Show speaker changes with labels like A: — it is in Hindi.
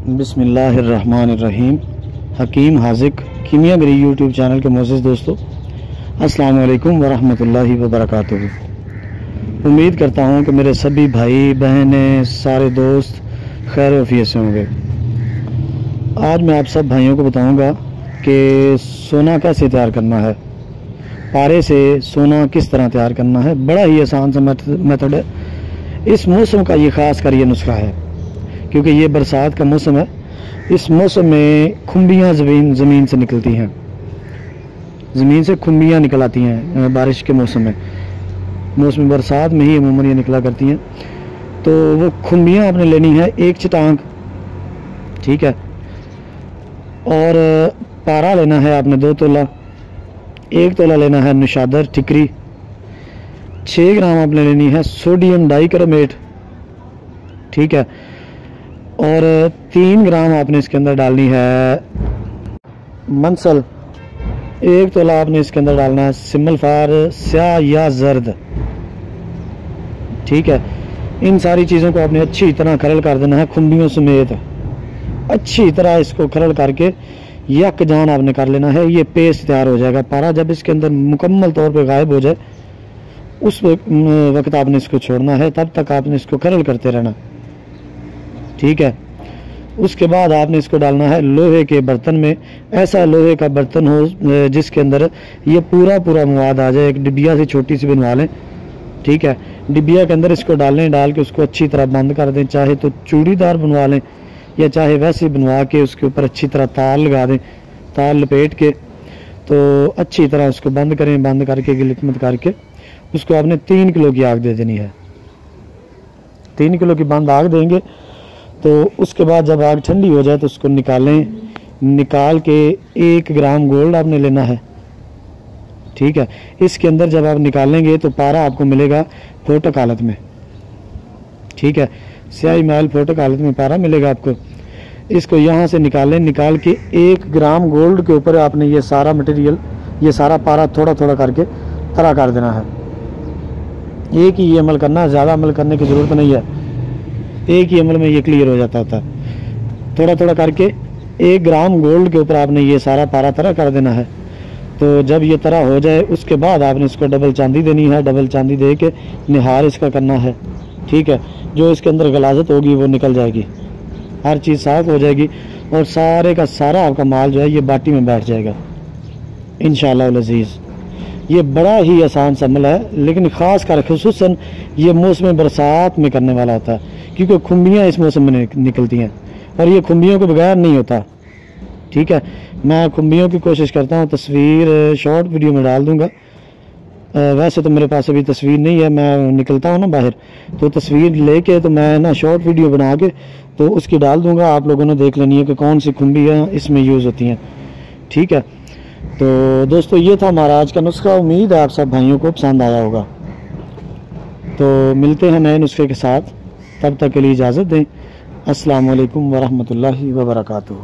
A: बिस्मिल्लाहिर्रहमानिर्रहीम। हकीम हाजिक कीमियागरी यूट्यूब चैनल के मोअज़्ज़िज़ दोस्तों, अस्सलाम वालेकुम वरहमतुल्लाहि वबरकातुहू। उम्मीद करता हूँ कि मेरे सभी भाई बहनें सारे दोस्त खैर वफ़ियत से होंगे। आज मैं आप सब भाइयों को बताऊँगा कि सोना कैसे तैयार करना है, पारे से सोना किस तरह तैयार करना है। बड़ा ही आसान सा मेथड है। इस मौसम का ये ख़ास कर ये नुस्खा है क्योंकि ये बरसात का मौसम है। इस मौसम में खुम्बियाँ ज़मीन से निकलती हैं, ज़मीन से खुम्बियाँ निकल आती हैं बारिश के मौसम बरसात में ही अमूमन ये निकला करती हैं। तो वो खुम्बियाँ आपने लेनी है एक चटांग, ठीक है। और पारा लेना है आपने 2 तोला, 1 तोला लेना है निशादर ठिकरी, 6 ग्राम आपने लेनी है सोडियम डाइक्रोमेट, ठीक है। और 3 ग्राम आपने इसके अंदर डालनी है मंसल, 1 तोला आपने इसके अंदर डालना है सिमल्फार स्याह या जर्द, ठीक है। इन सारी चीज़ों को आपने अच्छी तरह खरल कर देना है, खुम्बियों समेत अच्छी तरह इसको खरल करके यक जान आपने कर लेना है। ये पेस्ट तैयार हो जाएगा। पारा जब इसके अंदर मुकम्मल तौर पे गायब हो जाए उस वक्त आपने इसको छोड़ना है, तब तक आपने इसको खरल करते रहना, ठीक है। उसके बाद आपने इसको डालना है लोहे के बर्तन में। ऐसा लोहे का बर्तन हो जिसके अंदर ये पूरा मवाद आ जाए। एक डिबिया से छोटी सी बनवा लें, ठीक है। डिबिया के अंदर इसको डाल के उसको अच्छी तरह बंद कर दें। चाहे तो चूड़ीदार बनवा लें या चाहे वैसे बनवा के उसके ऊपर अच्छी तरह तार लगा दें, तार लपेट के। तो अच्छी तरह उसको बंद करें, बंद करके गिलकमत करके उसको आपने 3 किलो की आग दे देनी है। 3 किलो की बंद आग देंगे तो उसके बाद जब आग ठंडी हो जाए तो उसको निकालें। निकाल के 1 ग्राम गोल्ड आपने लेना है, ठीक है। इसके अंदर जब आप निकालेंगे तो पारा आपको मिलेगा फोटक हालत में, ठीक है। स्याही महल फोटक हालत में पारा मिलेगा आपको। इसको यहाँ से निकालें। निकाल के 1 ग्राम गोल्ड के ऊपर आपने ये सारा मटेरियल, ये सारा पारा थोड़ा करके तरा कर देना है। एक ही ये अमल करना है, ज़्यादा अमल करने की ज़रूरत नहीं है। एक ही अमल में ये क्लियर हो जाता होता है। थोड़ा करके 1 ग्राम गोल्ड के ऊपर आपने ये सारा पारा तरा कर देना है। तो जब ये तरा हो जाए उसके बाद आपने इसको डबल चांदी देनी है। डबल चांदी दे के निहार इसका करना है, ठीक है। जो इसके अंदर गलाजत होगी वो निकल जाएगी, हर चीज़ साफ हो जाएगी और सारे का सारा आपका माल जो है ये बाटी में बैठ जाएगा इंशाअल्लाह अज़ीज़। ये बड़ा ही आसान सा अमल है, लेकिन ख़ास कर खुसूसन ये मौसम बरसात में करने वाला होता है क्योंकि खुम्बियाँ इस मौसम में निकलती हैं और ये खुम्बियों के बगैर नहीं होता, ठीक है। मैं खुम्बियों की कोशिश करता हूँ, तस्वीर शॉर्ट वीडियो में डाल दूँगा। वैसे तो मेरे पास अभी तस्वीर नहीं है, मैं निकलता हूँ ना बाहर तो तस्वीर लेके तो मैं ना शॉर्ट वीडियो बना के तो उसकी डाल दूँगा। आप लोगों ने देख लेनी है कि कौन सी खुम्बियाँ इसमें यूज़ होती हैं, ठीक है। तो दोस्तों ये था हमारा आज का नुस्खा। उम्मीद है आप सब भाइयों को पसंद आया होगा। तो मिलते हैं नए नुस्खे के साथ, तब तक के लिए इजाज़त दें। अस्सलाम वालेकुम वरहमतुल्लाहि वबरकातुहू।